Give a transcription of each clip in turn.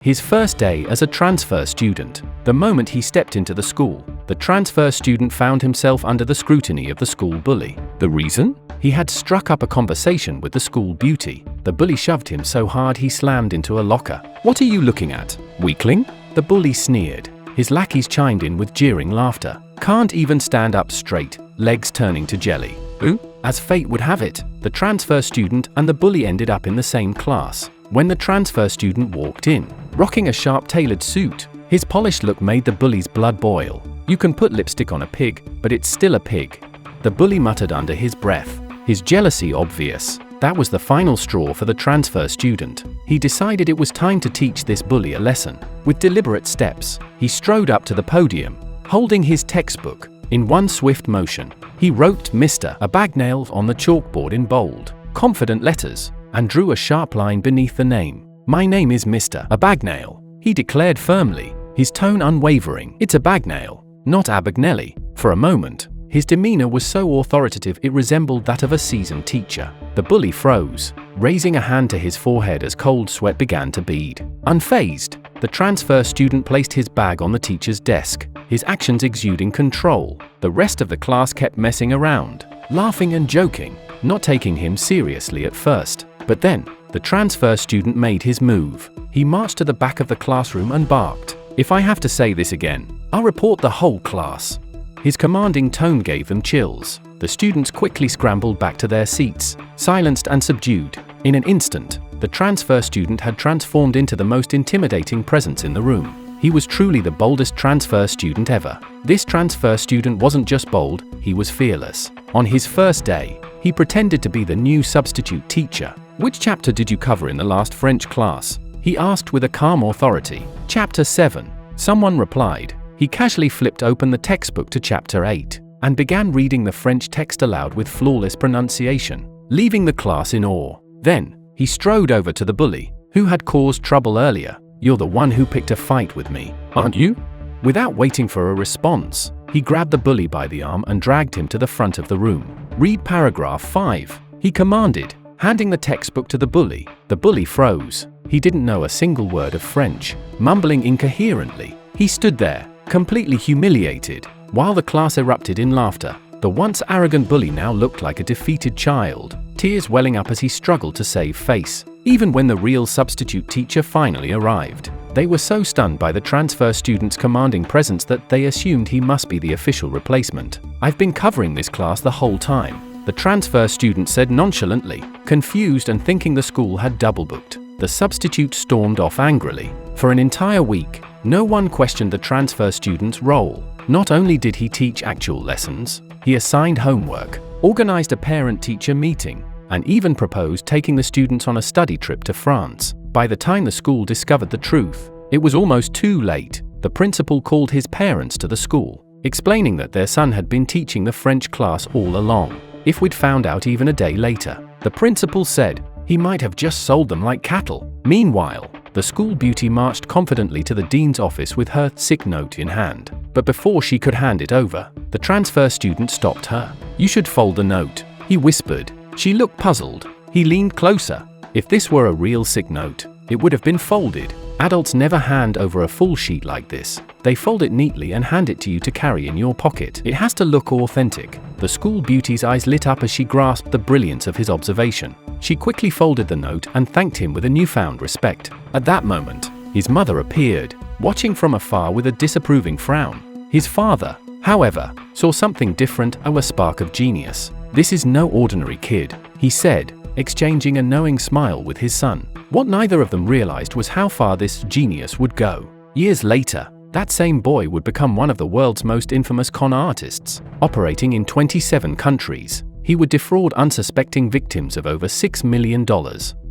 His first day as a transfer student. The moment he stepped into the school, the transfer student found himself under the scrutiny of the school bully. The reason? He had struck up a conversation with the school beauty. The bully shoved him so hard he slammed into a locker. "What are you looking at, weakling?" The bully sneered. His lackeys chimed in with jeering laughter. "Can't even stand up straight, legs turning to jelly." Ooh. As fate would have it, the transfer student and the bully ended up in the same class. When the transfer student walked in, rocking a sharp-tailored suit, his polished look made the bully's blood boil. "You can put lipstick on a pig, but it's still a pig," the bully muttered under his breath, his jealousy obvious. That was the final straw for the transfer student. He decided it was time to teach this bully a lesson. With deliberate steps, he strode up to the podium, holding his textbook. In one swift motion, he wrote Mr. Abagnale on the chalkboard in bold, confident letters, and drew a sharp line beneath the name. "My name is Mr. Abagnale," he declared firmly, his tone unwavering. "It's Abagnale, not Abagnale." For a moment, his demeanor was so authoritative it resembled that of a seasoned teacher. The bully froze, raising a hand to his forehead as cold sweat began to bead. Unfazed, the transfer student placed his bag on the teacher's desk, his actions exuding control. The rest of the class kept messing around, laughing and joking, not taking him seriously at first. But then, the transfer student made his move. He marched to the back of the classroom and barked, "If I have to say this again, I'll report the whole class." His commanding tone gave them chills. The students quickly scrambled back to their seats, silenced and subdued. In an instant, the transfer student had transformed into the most intimidating presence in the room. He was truly the boldest transfer student ever. This transfer student wasn't just bold, he was fearless. On his first day, he pretended to be the new substitute teacher. "Which chapter did you cover in the last French class?" he asked with a calm authority. "Chapter 7, someone replied. He casually flipped open the textbook to chapter 8, and began reading the French text aloud with flawless pronunciation, leaving the class in awe. Then, he strode over to the bully, who had caused trouble earlier. "You're the one who picked a fight with me, aren't you?" Without waiting for a response, he grabbed the bully by the arm and dragged him to the front of the room. "Read paragraph 5, he commanded, handing the textbook to the bully. The bully froze. He didn't know a single word of French, mumbling incoherently. He stood there, completely humiliated, while the class erupted in laughter. The once arrogant bully now looked like a defeated child, tears welling up as he struggled to save face. Even when the real substitute teacher finally arrived, they were so stunned by the transfer student's commanding presence that they assumed he must be the official replacement. "I've been covering this class the whole time," the transfer student said nonchalantly, confused and thinking the school had double booked. The substitute stormed off angrily. For an entire week, no one questioned the transfer student's role. Not only did he teach actual lessons, he assigned homework, organized a parent-teacher meeting, and even proposed taking the students on a study trip to France. By the time the school discovered the truth, it was almost too late. The principal called his parents to the school, explaining that their son had been teaching the French class all along. If we'd found out even a day later, the principal said, he might have just sold them like cattle. Meanwhile, the school beauty marched confidently to the dean's office with her sick note in hand. But before she could hand it over, the transfer student stopped her. "You should fold the note," he whispered. She looked puzzled. He leaned closer. If this were a real sick note, it would have been folded. Adults never hand over a full sheet like this. They fold it neatly and hand it to you to carry in your pocket. It has to look authentic. The school beauty's eyes lit up as she grasped the brilliance of his observation. She quickly folded the note and thanked him with a newfound respect. At that moment, his mother appeared, watching from afar with a disapproving frown. His father, however, saw something different, a spark of genius. "This is no ordinary kid," he said, exchanging a knowing smile with his son. What neither of them realized was how far this genius would go. Years later, that same boy would become one of the world's most infamous con artists. Operating in 27 countries, he would defraud unsuspecting victims of over $6 million,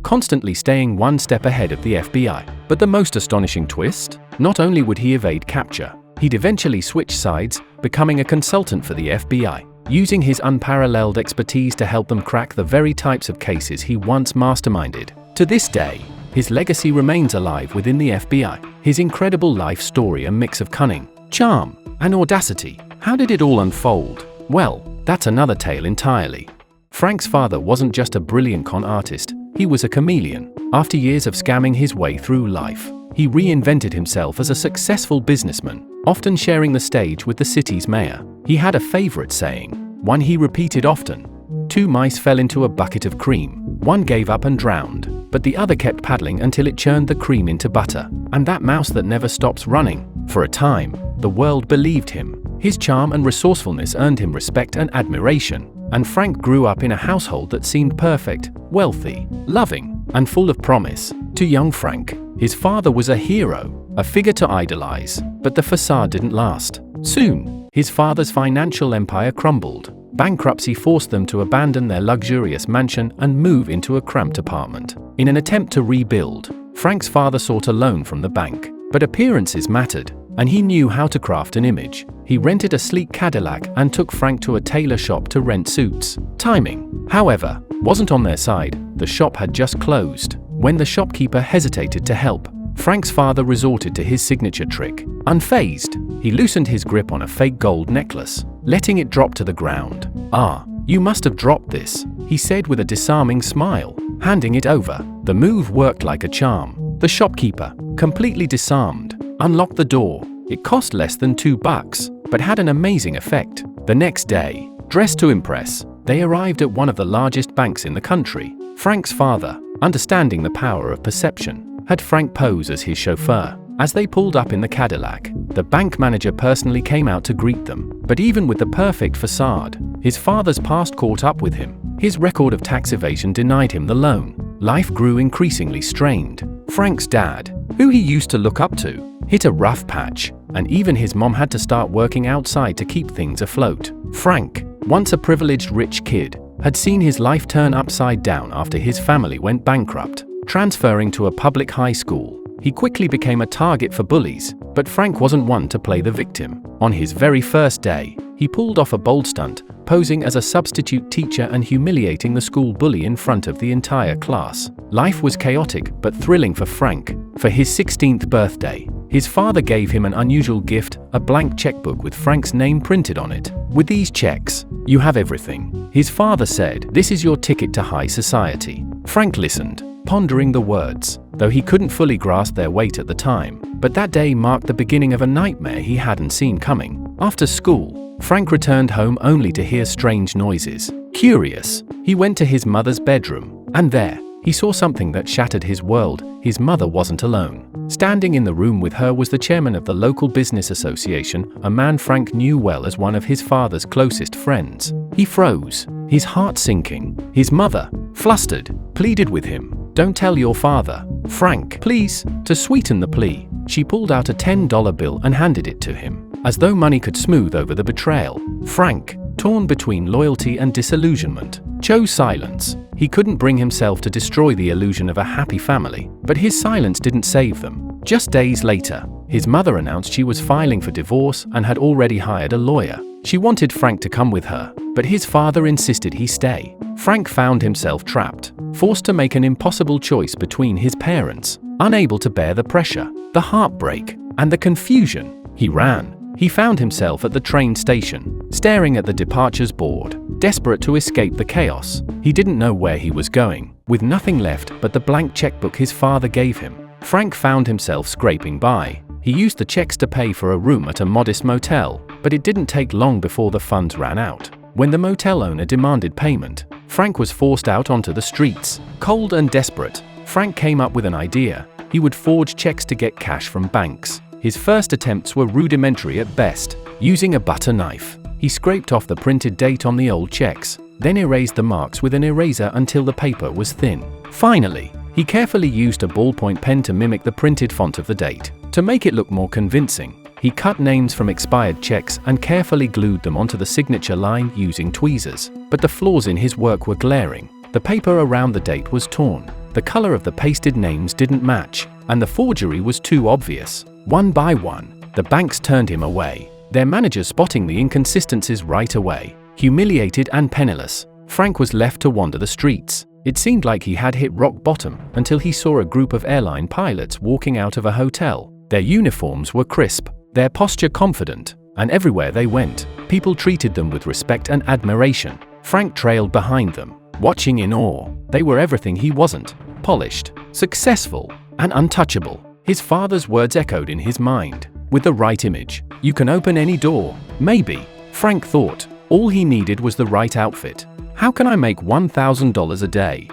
constantly staying one step ahead of the FBI. But the most astonishing twist? Not only would he evade capture, he'd eventually switch sides, becoming a consultant for the FBI, using his unparalleled expertise to help them crack the very types of cases he once masterminded. To this day, his legacy remains alive within the FBI. His incredible life story, a mix of cunning, charm, and audacity. How did it all unfold? Well, that's another tale entirely. Frank's father wasn't just a brilliant con artist, he was a chameleon. After years of scamming his way through life, he reinvented himself as a successful businessman, often sharing the stage with the city's mayor. He had a favorite saying, one he repeated often: 2 mice fell into a bucket of cream. One gave up and drowned, but the other kept paddling until it churned the cream into butter. And that mouse that never stops running. For a time, the world believed him. His charm and resourcefulness earned him respect and admiration, and Frank grew up in a household that seemed perfect, wealthy, loving, and full of promise. To young Frank, his father was a hero, a figure to idolize, but the facade didn't last. Soon, his father's financial empire crumbled. Bankruptcy forced them to abandon their luxurious mansion and move into a cramped apartment. In an attempt to rebuild, Frank's father sought a loan from the bank, but appearances mattered, and he knew how to craft an image. He rented a sleek Cadillac and took Frank to a tailor shop to rent suits. Timing, however, wasn't on their side. The shop had just closed. When the shopkeeper hesitated to help, Frank's father resorted to his signature trick. Unfazed, he loosened his grip on a fake gold necklace, letting it drop to the ground. "Ah, you must have dropped this," he said with a disarming smile, handing it over. The move worked like a charm. The shopkeeper, completely disarmed, unlocked the door. It cost less than $2, but had an amazing effect. The next day, dressed to impress, they arrived at one of the largest banks in the country. Frank's father, understanding the power of perception, had Frank pose as his chauffeur. As they pulled up in the Cadillac, the bank manager personally came out to greet them. But even with the perfect facade, his father's past caught up with him. His record of tax evasion denied him the loan. Life grew increasingly strained. Frank's dad, who he used to look up to, hit a rough patch, and even his mom had to start working outside to keep things afloat. Frank, once a privileged rich kid, had seen his life turn upside down after his family went bankrupt. Transferring to a public high school, he quickly became a target for bullies, but Frank wasn't one to play the victim. On his very first day, he pulled off a bold stunt, posing as a substitute teacher and humiliating the school bully in front of the entire class. Life was chaotic but thrilling for Frank. For his 16th birthday, his father gave him an unusual gift, a blank checkbook with Frank's name printed on it. "With these checks, you have everything," his father said. "This is your ticket to high society." Frank listened, pondering the words, though he couldn't fully grasp their weight at the time. But that day marked the beginning of a nightmare he hadn't seen coming. After school, Frank returned home only to hear strange noises. Curious, he went to his mother's bedroom, and there, he saw something that shattered his world. His mother wasn't alone. Standing in the room with her was the chairman of the local business association, a man Frank knew well as one of his father's closest friends. He froze, his heart sinking. His mother, flustered, pleaded with him, "Don't tell your father, Frank, please." To sweeten the plea, she pulled out a $10 bill and handed it to him. As though money could smooth over the betrayal, Frank, torn between loyalty and disillusionment, chose silence. He couldn't bring himself to destroy the illusion of a happy family, but his silence didn't save them. Just days later, his mother announced she was filing for divorce and had already hired a lawyer. She wanted Frank to come with her, but his father insisted he stay. Frank found himself trapped, forced to make an impossible choice between his parents, unable to bear the pressure, the heartbreak, and the confusion. He ran. He found himself at the train station, staring at the departures board, desperate to escape the chaos. He didn't know where he was going, with nothing left but the blank checkbook his father gave him. Frank found himself scraping by. He used the checks to pay for a room at a modest motel, but it didn't take long before the funds ran out. When the motel owner demanded payment, Frank was forced out onto the streets. Cold and desperate, Frank came up with an idea. He would forge checks to get cash from banks. His first attempts were rudimentary at best. Using a butter knife, he scraped off the printed date on the old checks, then erased the marks with an eraser until the paper was thin. Finally, he carefully used a ballpoint pen to mimic the printed font of the date. To make it look more convincing, he cut names from expired checks and carefully glued them onto the signature line using tweezers. But the flaws in his work were glaring. The paper around the date was torn, the color of the pasted names didn't match, and the forgery was too obvious. One by one, the banks turned him away, their managers spotting the inconsistencies right away. Humiliated and penniless, Frank was left to wander the streets. It seemed like he had hit rock bottom until he saw a group of airline pilots walking out of a hotel. Their uniforms were crisp, their posture confident, and everywhere they went, people treated them with respect and admiration. Frank trailed behind them, watching in awe. They were everything he wasn't. polished, successful, and untouchable. His father's words echoed in his mind. With the right image, you can open any door. Maybe, Frank thought, all he needed was the right outfit. How can I make $1,000 a day?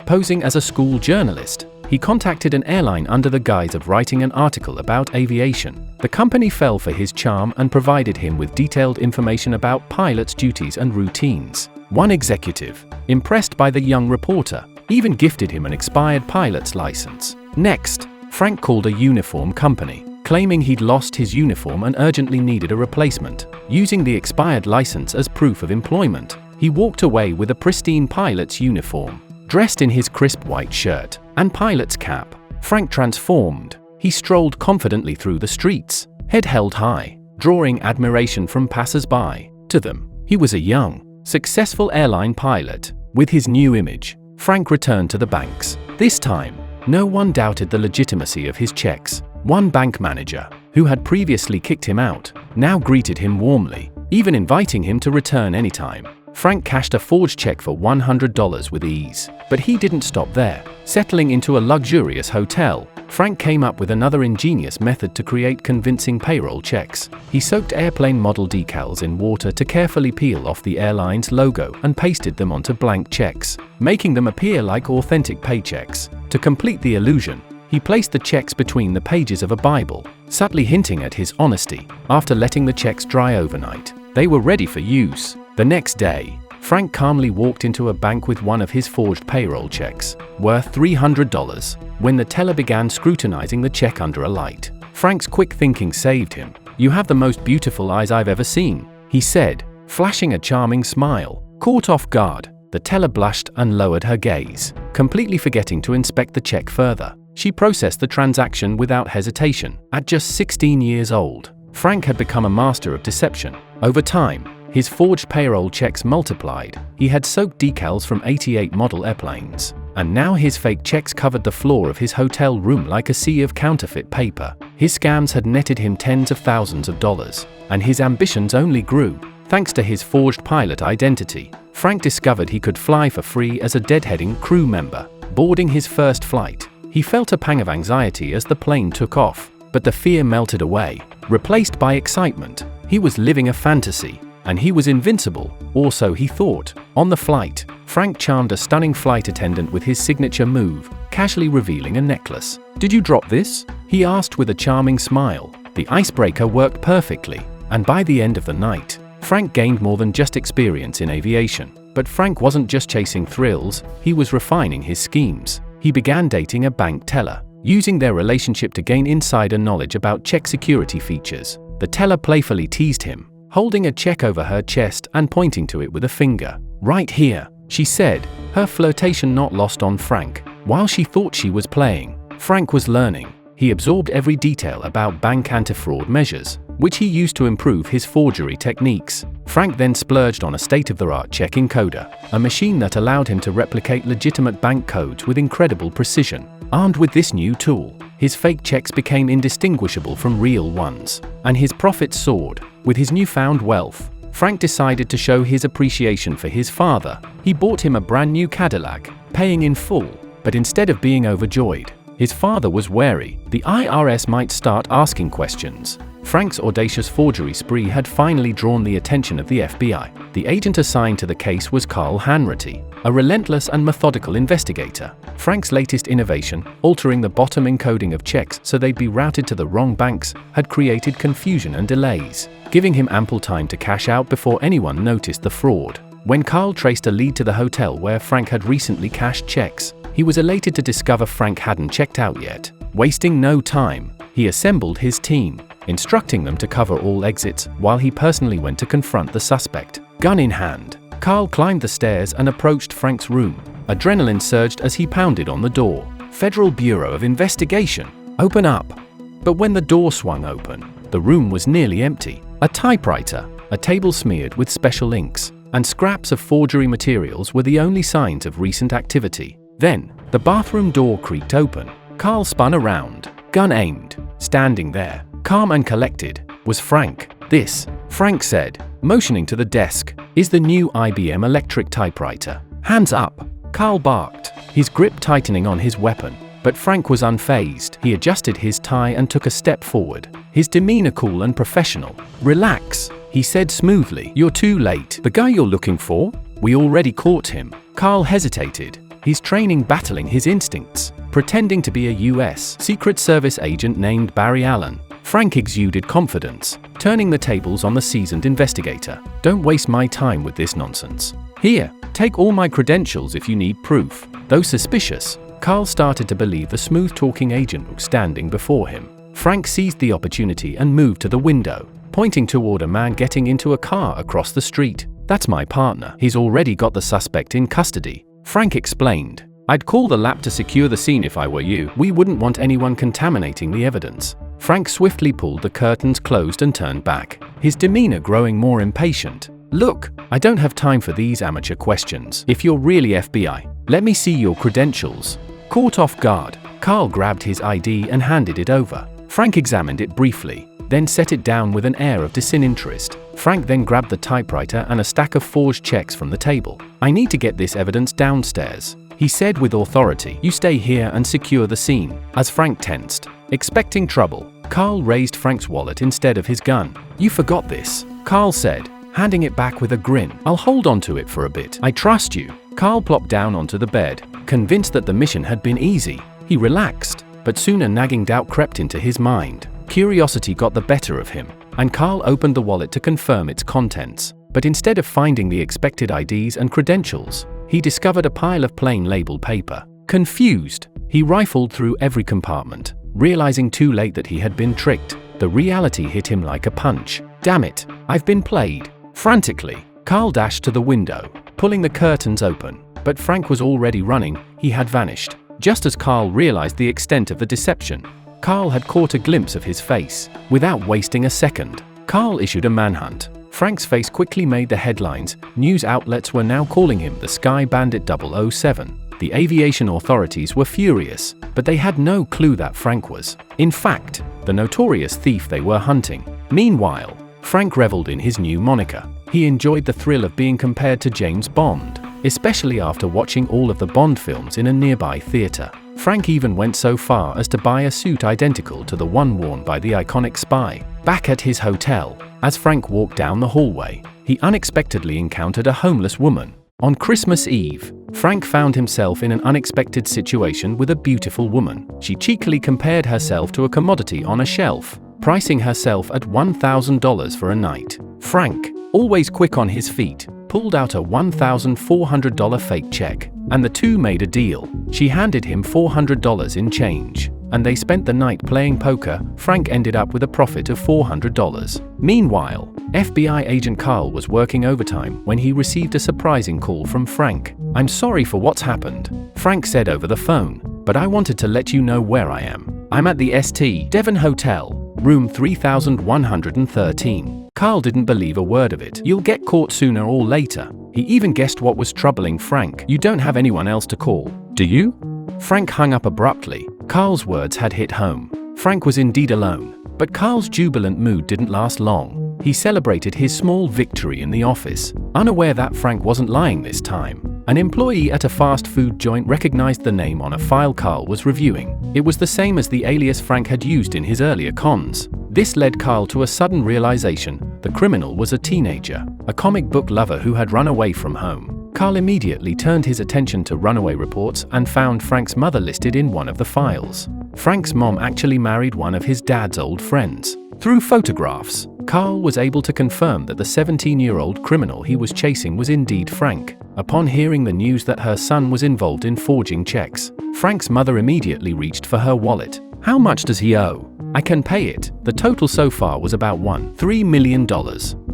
Posing as a school journalist, he contacted an airline under the guise of writing an article about aviation. The company fell for his charm and provided him with detailed information about pilots' duties and routines. One executive, impressed by the young reporter, even gifted him an expired pilot's license. Next, Frank called a uniform company, claiming he'd lost his uniform and urgently needed a replacement. Using the expired license as proof of employment, he walked away with a pristine pilot's uniform. Dressed in his crisp white shirt and pilot's cap, Frank transformed. He strolled confidently through the streets, head held high, drawing admiration from passers-by. To them, he was a young, successful airline pilot. With his new image, Frank returned to the banks. This time, no one doubted the legitimacy of his checks. One bank manager, who had previously kicked him out, now greeted him warmly, even inviting him to return anytime. Frank cashed a forged check for $100 with ease. But he didn't stop there. Settling into a luxurious hotel, Frank came up with another ingenious method to create convincing payroll checks. He soaked airplane model decals in water to carefully peel off the airline's logo and pasted them onto blank checks, making them appear like authentic paychecks. To complete the illusion, he placed the checks between the pages of a Bible, subtly hinting at his honesty. After letting the checks dry overnight, they were ready for use. The next day, Frank calmly walked into a bank with one of his forged payroll checks, worth $300. When the teller began scrutinizing the check under a light, Frank's quick thinking saved him. "You have the most beautiful eyes I've ever seen," he said, flashing a charming smile. Caught off guard, the teller blushed and lowered her gaze, completely forgetting to inspect the check further. She processed the transaction without hesitation. At just 16 years old, Frank had become a master of deception. Over time, his forged payroll checks multiplied. He had soaked decals from 88 model airplanes, and now his fake checks covered the floor of his hotel room like a sea of counterfeit paper. His scams had netted him tens of thousands of dollars, and his ambitions only grew. Thanks to his forged pilot identity, Frank discovered he could fly for free as a deadheading crew member. Boarding his first flight, he felt a pang of anxiety as the plane took off, but the fear melted away, replaced by excitement. He was living a fantasy, and he was invincible, or so he thought. On the flight, Frank charmed a stunning flight attendant with his signature move, casually revealing a necklace. "Did you drop this?" he asked with a charming smile. The icebreaker worked perfectly, and by the end of the night, Frank gained more than just experience in aviation. But Frank wasn't just chasing thrills, he was refining his schemes. He began dating a bank teller, using their relationship to gain insider knowledge about check security features. The teller playfully teased him, holding a check over her chest and pointing to it with a finger. "Right here," she said, her flirtation not lost on Frank. While she thought she was playing, Frank was learning. He absorbed every detail about bank anti-fraud measures, which he used to improve his forgery techniques. Frank then splurged on a state-of-the-art check encoder, a machine that allowed him to replicate legitimate bank codes with incredible precision. Armed with this new tool, his fake checks became indistinguishable from real ones, and his profits soared. With his newfound wealth, Frank decided to show his appreciation for his father. He bought him a brand new Cadillac, paying in full, but instead of being overjoyed, his father was wary. The IRS might start asking questions. Frank's audacious forgery spree had finally drawn the attention of the FBI. The agent assigned to the case was Carl Hanratty, a relentless and methodical investigator. Frank's latest innovation, altering the bottom encoding of checks so they'd be routed to the wrong banks, had created confusion and delays, giving him ample time to cash out before anyone noticed the fraud. When Carl traced a lead to the hotel where Frank had recently cashed checks, he was elated to discover Frank hadn't checked out yet. Wasting no time, he assembled his team, instructing them to cover all exits while he personally went to confront the suspect. Gun in hand, Carl climbed the stairs and approached Frank's room. Adrenaline surged as he pounded on the door. "Federal Bureau of Investigation, open up." But when the door swung open, the room was nearly empty. A typewriter, a table smeared with special inks, and scraps of forgery materials were the only signs of recent activity. Then, the bathroom door creaked open. Carl spun around, gun aimed. Standing there, calm and collected, was Frank. "This," Frank said, motioning to the desk, "is the new IBM electric typewriter. Hands up." Carl barked, his grip tightening on his weapon. But Frank was unfazed. He adjusted his tie and took a step forward, his demeanor cool and professional. "Relax," he said smoothly. "You're too late. The guy you're looking for? We already caught him." Carl hesitated, his training battling his instincts. Pretending to be a U.S. Secret Service agent named Barry Allen, Frank exuded confidence, turning the tables on the seasoned investigator. "Don't waste my time with this nonsense. Here, take all my credentials if you need proof." Though suspicious, Carl started to believe the smooth-talking agent was standing before him. Frank seized the opportunity and moved to the window, pointing toward a man getting into a car across the street. "That's my partner. He's already got the suspect in custody," Frank explained. "I'd call the lab to secure the scene if I were you. We wouldn't want anyone contaminating the evidence." Frank swiftly pulled the curtains closed and turned back, his demeanor growing more impatient. "Look, I don't have time for these amateur questions. If you're really FBI, let me see your credentials." Caught off guard, Carl grabbed his ID and handed it over. Frank examined it briefly, then set it down with an air of disinterest. Frank then grabbed the typewriter and a stack of forged checks from the table. "I need to get this evidence downstairs," he said with authority. "You stay here and secure the scene." As Frank tensed, expecting trouble, Carl raised Frank's wallet instead of his gun. "You forgot this," Carl said, handing it back with a grin. "I'll hold on to it for a bit. I trust you." Carl plopped down onto the bed, convinced that the mission had been easy. He relaxed, but soon a nagging doubt crept into his mind. Curiosity got the better of him, and Carl opened the wallet to confirm its contents. But instead of finding the expected IDs and credentials, he discovered a pile of plain label paper. Confused, he rifled through every compartment, realizing too late that he had been tricked. The reality hit him like a punch. "Damn it, I've been played." Frantically, Carl dashed to the window, pulling the curtains open. But Frank was already running. He had vanished. Just as Carl realized the extent of the deception, Carl had caught a glimpse of his face. Without wasting a second, Carl issued a manhunt. Frank's face quickly made the headlines. News outlets were now calling him the Sky Bandit 007. The aviation authorities were furious, but they had no clue that Frank was, in fact, the notorious thief they were hunting. Meanwhile, Frank reveled in his new moniker. He enjoyed the thrill of being compared to James Bond, especially after watching all of the Bond films in a nearby theater. Frank even went so far as to buy a suit identical to the one worn by the iconic spy. Back at his hotel, as Frank walked down the hallway, he unexpectedly encountered a homeless woman. On Christmas Eve, Frank found himself in an unexpected situation with a beautiful woman. She cheekily compared herself to a commodity on a shelf, pricing herself at $1,000 for a night. Frank, always quick on his feet, pulled out a $1,400 fake check, and the two made a deal. She handed him $400 in change, and they spent the night playing poker. Frank ended up with a profit of $400. Meanwhile, FBI agent Carl was working overtime when he received a surprising call from Frank. "I'm sorry for what's happened," Frank said over the phone, "but I wanted to let you know where I am. I'm at the St. Devon Hotel, room 3113. Carl didn't believe a word of it. "You'll get caught sooner or later." He even guessed what was troubling Frank. "You don't have anyone else to call, do you?" Frank hung up abruptly. Carl's words had hit home. Frank was indeed alone, but Carl's jubilant mood didn't last long. He celebrated his small victory in the office, unaware that Frank wasn't lying this time. An employee at a fast food joint recognized the name on a file Carl was reviewing. It was the same as the alias Frank had used in his earlier cons. This led Carl to a sudden realization: the criminal was a teenager, a comic book lover who had run away from home. Carl immediately turned his attention to runaway reports and found Frank's mother listed in one of the files. Frank's mom actually married one of his dad's old friends. Through photographs, Carl was able to confirm that the 17-year-old criminal he was chasing was indeed Frank. Upon hearing the news that her son was involved in forging checks, Frank's mother immediately reached for her wallet. "How much does he owe? I can pay it." The total so far was about $3 million.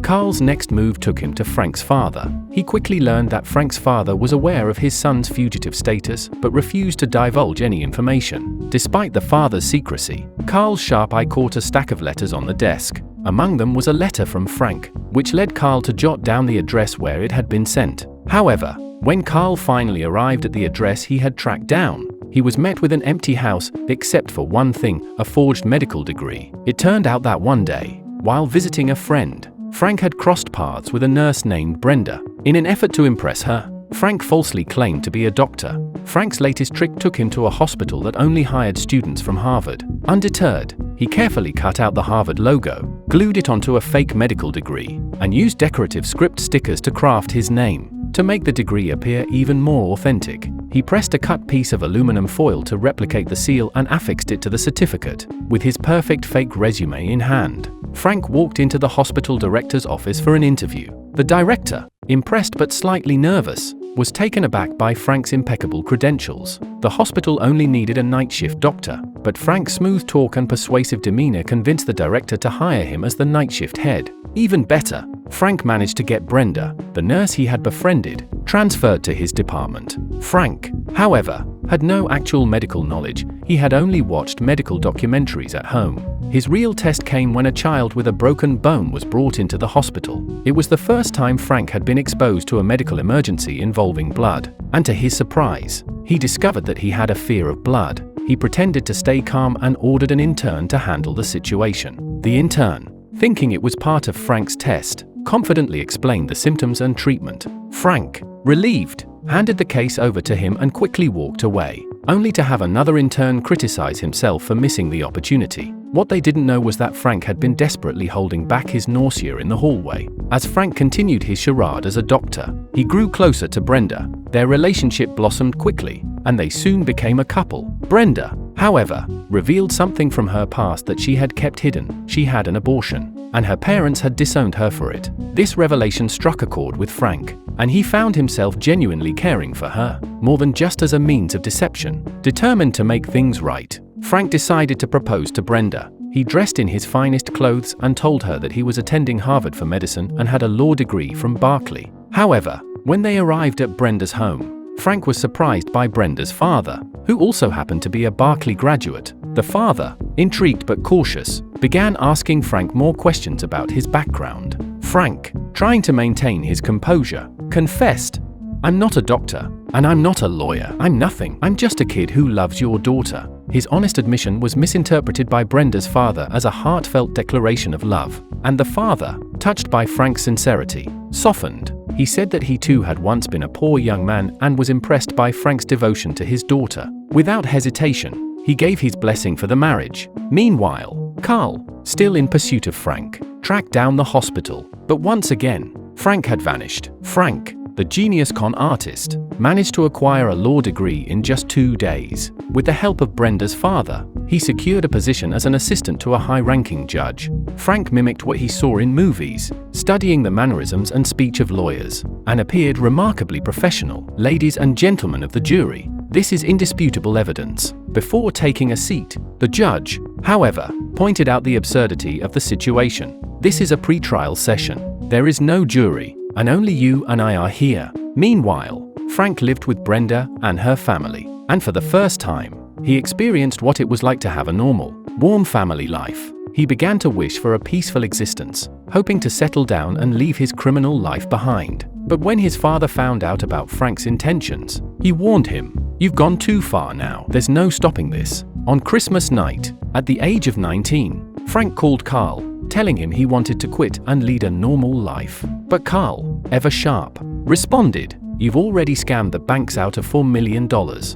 Carl's next move took him to Frank's father. He quickly learned that Frank's father was aware of his son's fugitive status, but refused to divulge any information. Despite the father's secrecy, Carl's sharp eye caught a stack of letters on the desk. Among them was a letter from Frank, which led Carl to jot down the address where it had been sent. However, when Carl finally arrived at the address he had tracked down, he was met with an empty house, except for one thing: a forged medical degree. It turned out that one day, while visiting a friend, Frank had crossed paths with a nurse named Brenda. In an effort to impress her, Frank falsely claimed to be a doctor. Frank's latest trick took him to a hospital that only hired students from Harvard. Undeterred, he carefully cut out the Harvard logo, glued it onto a fake medical degree, and used decorative script stickers to craft his name. To make the degree appear even more authentic, he pressed a cut piece of aluminum foil to replicate the seal and affixed it to the certificate. With his perfect fake resume in hand, Frank walked into the hospital director's office for an interview. The director, impressed but slightly nervous, was taken aback by Frank's impeccable credentials. The hospital only needed a night shift doctor, but Frank's smooth talk and persuasive demeanor convinced the director to hire him as the night shift head. Even better, Frank managed to get Brenda, the nurse he had befriended, transferred to his department. Frank, however, had no actual medical knowledge. He had only watched medical documentaries at home. His real test came when a child with a broken bone was brought into the hospital. It was the first time Frank had been exposed to a medical emergency involving blood, and to his surprise, he discovered that he had a fear of blood. He pretended to stay calm and ordered an intern to handle the situation. The intern, thinking it was part of Frank's test, confidently explained the symptoms and treatment. Frank, relieved, handed the case over to him and quickly walked away, only to have another intern criticize himself for missing the opportunity. What they didn't know was that Frank had been desperately holding back his nausea in the hallway. As Frank continued his charade as a doctor, he grew closer to Brenda. Their relationship blossomed quickly, and they soon became a couple. Brenda, however, revealed something from her past that she had kept hidden. She had an abortion, and her parents had disowned her for it. This revelation struck a chord with Frank, and he found himself genuinely caring for her, more than just as a means of deception. Determined to make things right, Frank decided to propose to Brenda. He dressed in his finest clothes and told her that he was attending Harvard for medicine and had a law degree from Berkeley. However, when they arrived at Brenda's home, Frank was surprised by Brenda's father, who also happened to be a Berkeley graduate. The father, intrigued but cautious, began asking Frank more questions about his background. Frank, trying to maintain his composure, confessed, "I'm not a doctor, and I'm not a lawyer. I'm nothing. I'm just a kid who loves your daughter." His honest admission was misinterpreted by Brenda's father as a heartfelt declaration of love, and the father, touched by Frank's sincerity, softened. He said that he too had once been a poor young man and was impressed by Frank's devotion to his daughter. Without hesitation, he gave his blessing for the marriage. Meanwhile, Carl, still in pursuit of Frank, tracked down the hospital. But once again, Frank had vanished. Frank, the genius con artist, managed to acquire a law degree in just 2 days. With the help of Brenda's father, he secured a position as an assistant to a high-ranking judge. Frank mimicked what he saw in movies, studying the mannerisms and speech of lawyers, and appeared remarkably professional. Ladies and gentlemen of the jury, this is indisputable evidence. Before taking a seat, the judge, however, pointed out the absurdity of the situation. This is a pre-trial session. There is no jury, and only you and I are here. Meanwhile, Frank lived with Brenda and her family, and for the first time, he experienced what it was like to have a normal, warm family life. He began to wish for a peaceful existence, hoping to settle down and leave his criminal life behind. But when his father found out about Frank's intentions, he warned him, "You've gone too far now. There's no stopping this." On Christmas night, at the age of 19, Frank called Carl, telling him he wanted to quit and lead a normal life. But Carl, ever sharp, responded, "You've already scammed the banks out of $4 million.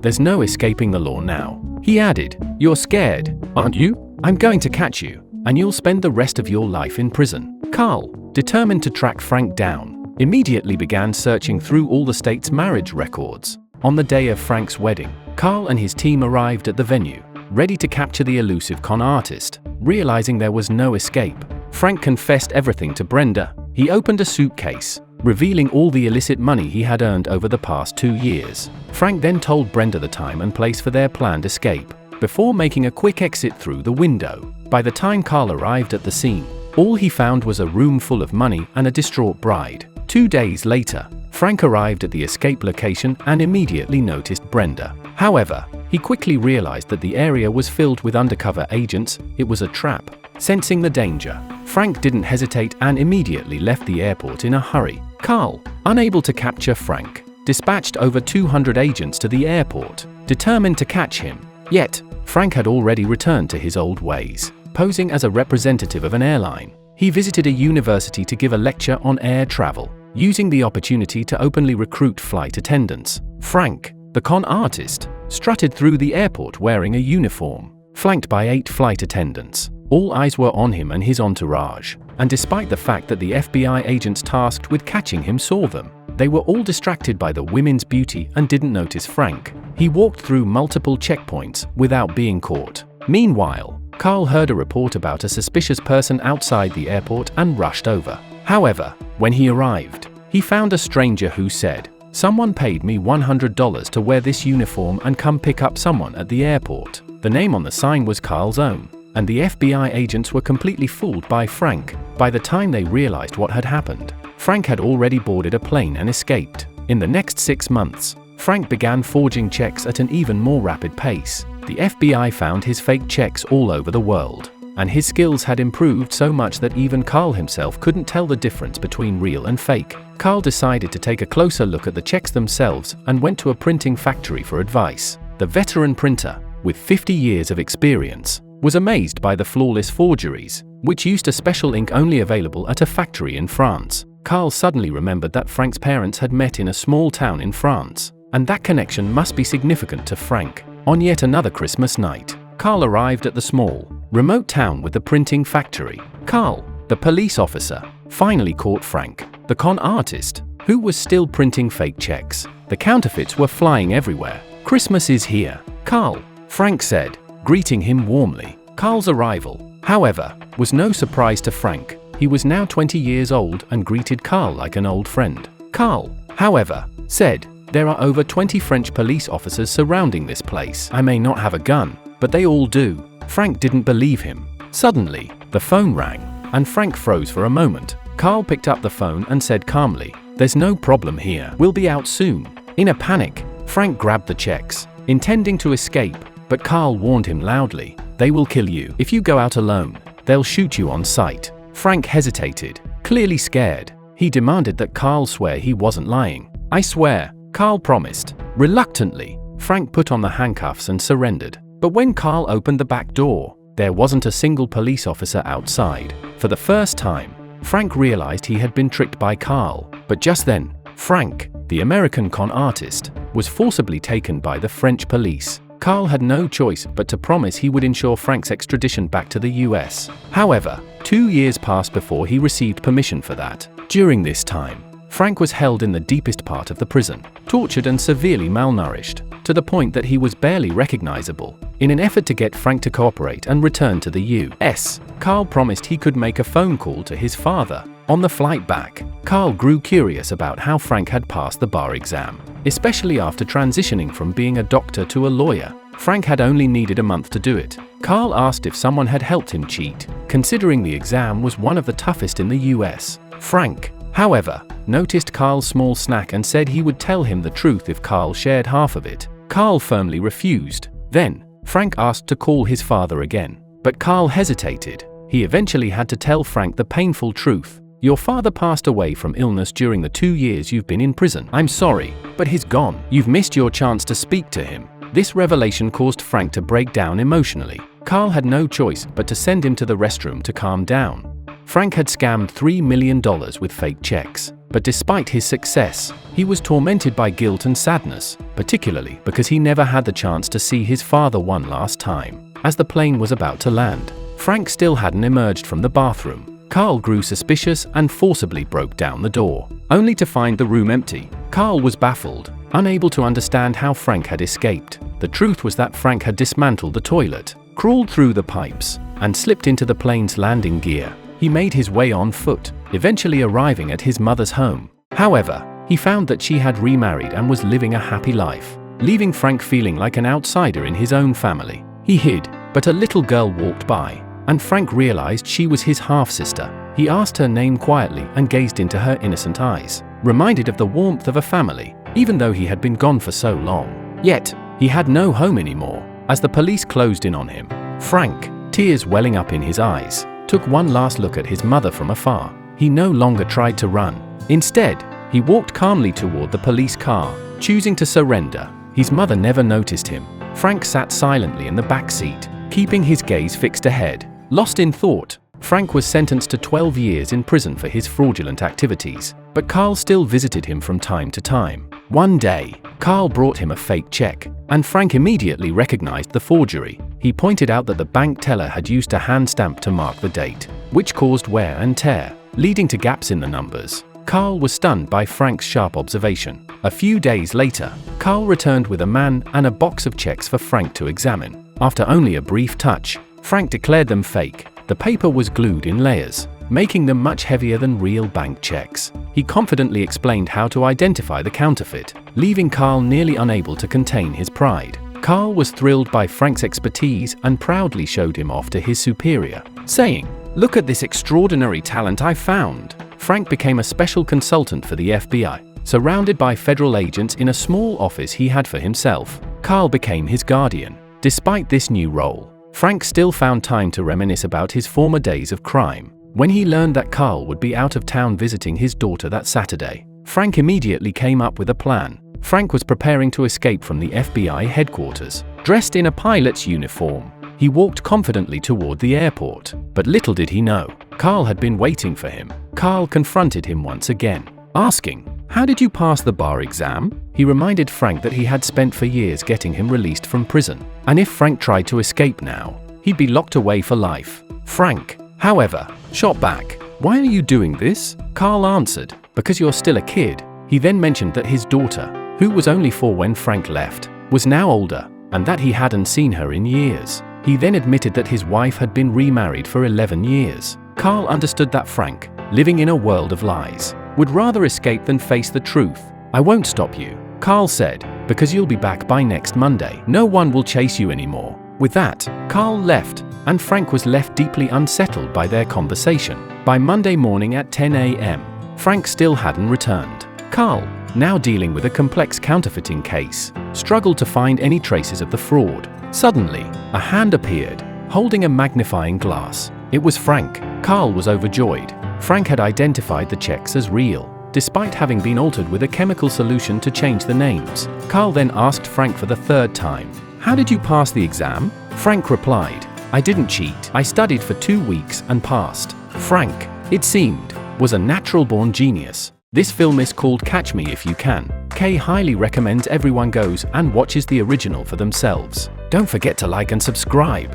There's no escaping the law now." He added, "You're scared, aren't you? I'm going to catch you, and you'll spend the rest of your life in prison." Carl, determined to track Frank down, immediately began searching through all the state's marriage records. On the day of Frank's wedding, Carl and his team arrived at the venue, ready to capture the elusive con artist. Realizing there was no escape, Frank confessed everything to Brenda. He opened a suitcase, revealing all the illicit money he had earned over the past 2 years. Frank then told Brenda the time and place for their planned escape, before making a quick exit through the window. By the time Carl arrived at the scene, all he found was a room full of money and a distraught bride. 2 days later, Frank arrived at the escape location and immediately noticed Brenda. However, he quickly realized that the area was filled with undercover agents. It was a trap. Sensing the danger, Frank didn't hesitate and immediately left the airport in a hurry. Carl, unable to capture Frank, dispatched over 200 agents to the airport, determined to catch him. Yet, Frank had already returned to his old ways. Posing as a representative of an airline, he visited a university to give a lecture on air travel. using the opportunity to openly recruit flight attendants. Frank, the con artist, strutted through the airport wearing a uniform, flanked by 8 flight attendants. All eyes were on him and his entourage, and despite the fact that the FBI agents tasked with catching him saw them, they were all distracted by the women's beauty and didn't notice Frank. He walked through multiple checkpoints without being caught. Meanwhile, Carl heard a report about a suspicious person outside the airport and rushed over. However, when he arrived, he found a stranger who said, "Someone paid me $100 to wear this uniform and come pick up someone at the airport." The name on the sign was Carl's own, and the FBI agents were completely fooled by Frank. By the time they realized what had happened, Frank had already boarded a plane and escaped. In the next 6 months, Frank began forging checks at an even more rapid pace. The FBI found his fake checks all over the world, and his skills had improved so much that even Carl himself couldn't tell the difference between real and fake. Carl decided to take a closer look at the checks themselves and went to a printing factory for advice. The veteran printer, with 50 years of experience, was amazed by the flawless forgeries, which used a special ink only available at a factory in France. Carl suddenly remembered that Frank's parents had met in a small town in France, and that connection must be significant to Frank. On yet another Christmas night, Carl arrived at the small, remote town with the printing factory. Carl, the police officer, finally caught Frank, the con artist, who was still printing fake checks. The counterfeits were flying everywhere. "Christmas is here, Carl," Frank said, greeting him warmly. Carl's arrival, however, was no surprise to Frank. He was now 20 years old and greeted Carl like an old friend. Carl, however, said, "There are over 20 French police officers surrounding this place. I may not have a gun, but they all do." Frank didn't believe him. Suddenly, the phone rang, and Frank froze for a moment. Carl picked up the phone and said calmly, "There's no problem here. We'll be out soon." In a panic, Frank grabbed the checks, intending to escape, but Carl warned him loudly, "They will kill you. If you go out alone, they'll shoot you on sight." Frank hesitated, clearly scared. He demanded that Carl swear he wasn't lying. "I swear," Carl promised. Reluctantly, Frank put on the handcuffs and surrendered. But when Carl opened the back door, there wasn't a single police officer outside. For the first time, Frank realized he had been tricked by Carl. But just then, Frank, the American con artist, was forcibly taken by the French police. Carl had no choice but to promise he would ensure Frank's extradition back to the US. However, 2 years passed before he received permission for that. During this time, Frank was held in the deepest part of the prison, tortured and severely malnourished, to the point that he was barely recognizable. In an effort to get Frank to cooperate and return to the US, Carl promised he could make a phone call to his father. On the flight back, Carl grew curious about how Frank had passed the bar exam, especially after transitioning from being a doctor to a lawyer. Frank had only needed a month to do it. Carl asked if someone had helped him cheat, considering the exam was one of the toughest in the US. Frank, however, noticed Carl's small snack and said he would tell him the truth if Carl shared half of it. Carl firmly refused. Then, Frank asked to call his father again, but Carl hesitated. He eventually had to tell Frank the painful truth. "Your father passed away from illness during the 2 years you've been in prison. I'm sorry, but he's gone. You've missed your chance to speak to him." This revelation caused Frank to break down emotionally. Carl had no choice but to send him to the restroom to calm down. Frank had scammed $3 million with fake checks, but despite his success, he was tormented by guilt and sadness, particularly because he never had the chance to see his father one last time. As the plane was about to land, Frank still hadn't emerged from the bathroom. Carl grew suspicious and forcibly broke down the door, only to find the room empty. Carl was baffled, unable to understand how Frank had escaped. The truth was that Frank had dismantled the toilet, crawled through the pipes, and slipped into the plane's landing gear. He made his way on foot, eventually arriving at his mother's home. However, he found that she had remarried and was living a happy life, leaving Frank feeling like an outsider in his own family. He hid, but a little girl walked by, and Frank realized she was his half-sister. He asked her name quietly and gazed into her innocent eyes, reminded of the warmth of a family, even though he had been gone for so long. Yet, he had no home anymore. As the police closed in on him, Frank, tears welling up in his eyes, took one last look at his mother from afar. He no longer tried to run. Instead, he walked calmly toward the police car, choosing to surrender. His mother never noticed him. Frank sat silently in the back seat, keeping his gaze fixed ahead. Lost in thought, Frank was sentenced to 12 years in prison for his fraudulent activities. but Carl still visited him from time to time. One day, Carl brought him a fake check, and Frank immediately recognized the forgery. He pointed out that the bank teller had used a hand stamp to mark the date, which caused wear and tear, leading to gaps in the numbers. Carl was stunned by Frank's sharp observation. A few days later, Carl returned with a man and a box of checks for Frank to examine. After only a brief touch, Frank declared them fake. The paper was glued in layers, making them much heavier than real bank checks. He confidently explained how to identify the counterfeit, leaving Carl nearly unable to contain his pride. Carl was thrilled by Frank's expertise and proudly showed him off to his superior, saying, "Look at this extraordinary talent I found." Frank became a special consultant for the FBI. Surrounded by federal agents in a small office he had for himself, Carl became his guardian. Despite this new role, Frank still found time to reminisce about his former days of crime. When he learned that Carl would be out of town visiting his daughter that Saturday, Frank immediately came up with a plan. Frank was preparing to escape from the FBI headquarters. Dressed in a pilot's uniform, he walked confidently toward the airport. But little did he know, Carl had been waiting for him. Carl confronted him once again, asking, "How did you pass the bar exam?" He reminded Frank that he had spent for years getting him released from prison, and if Frank tried to escape now, he'd be locked away for life. Frank, however, shot back, "Why are you doing this?" Carl answered, "Because you're still a kid." He then mentioned that his daughter, who was only 4 when Frank left, was now older, and that he hadn't seen her in years. He then admitted that his wife had been remarried for 11 years. Carl understood that Frank, living in a world of lies, would rather escape than face the truth. "I won't stop you," Carl said, "because you'll be back by next Monday. No one will chase you anymore." With that, Carl left, and Frank was left deeply unsettled by their conversation. By Monday morning at 10 a.m., Frank still hadn't returned. Carl, now dealing with a complex counterfeiting case, struggled to find any traces of the fraud. Suddenly, a hand appeared, holding a magnifying glass. It was Frank. Carl was overjoyed. Frank had identified the checks as real, despite having been altered with a chemical solution to change the names. Carl then asked Frank for the 3rd time, "How did you pass the exam?" Frank replied, "I didn't cheat. I studied for 2 weeks and passed." Frank, it seemed, was a natural-born genius. This film is called Catch Me If You Can. Kay highly recommends everyone goes and watches the original for themselves. Don't forget to like and subscribe.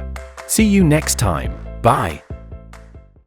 See you next time. Bye.